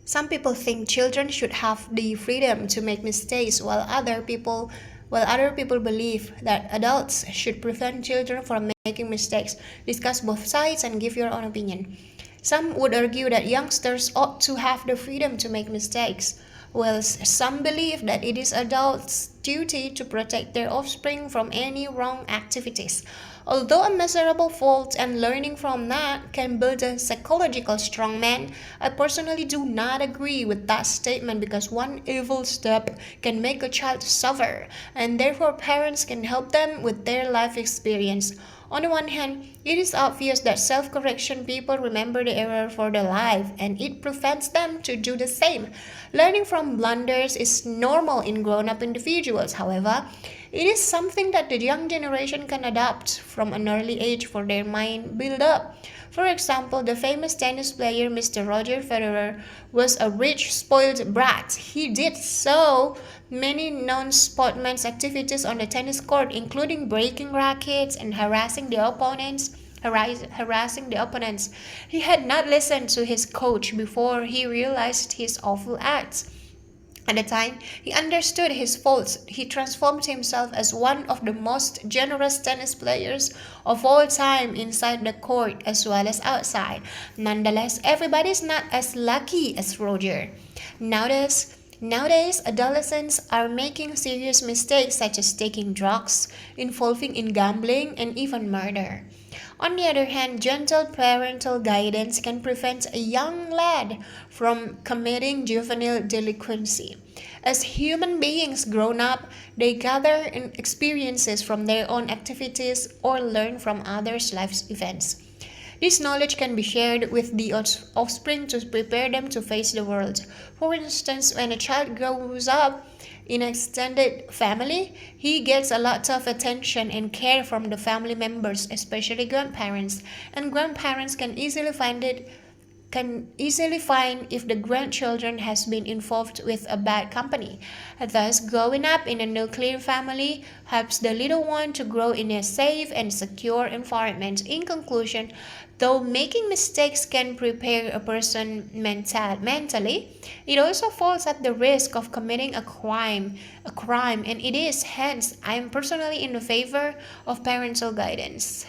Some people think children should have the freedom to make mistakes, while other people believe that adults should prevent children from making mistakes. Discuss both sides and give your own opinion. Some would argue that youngsters ought to have the freedom to make mistakes, while some believe that it is adults' duty to protect their offspring from any wrong activities. Although a miserable fault and learning from that can build a psychological strong man, I personally do not agree with that statement because one evil step can make a child suffer, and therefore parents can help them with their life experience. On the one hand, it is obvious that self-correction people remember the error for their life and it prevents them to do the same. Learning from blunders is normal in grown-up individuals. However, it is something that the young generation can adopt from an early age for their mind build up. For example, the famous tennis player Mr. Roger Federer was a rich, spoiled brat. He did so many non-sportsman's activities on the tennis court, including breaking rackets and harassing the opponents. He had not listened to his coach before he realized his awful acts. At the time he understood his faults, he transformed himself as one of the most generous tennis players of all time inside the court as well as outside. Nonetheless, everybody is not as lucky as Roger. Nowadays, adolescents are making serious mistakes such as taking drugs, involving in gambling, and even murder. On the other hand, gentle parental guidance can prevent a young lad from committing juvenile delinquency. As human beings grown up, they gather experiences from their own activities or learn from others' life events. This knowledge can be shared with the offspring to prepare them to face the world. For instance, when a child grows up in an extended family, he gets a lot of attention and care from the family members, especially grandparents, and grandparents can easily find if the grandchildren has been involved with a bad company. Thus, growing up in a nuclear family helps the little one to grow in a safe and secure environment. In conclusion, though making mistakes can prepare a person mentally, it also falls at the risk of committing a crime, and it is hence I am personally in favor of parental guidance.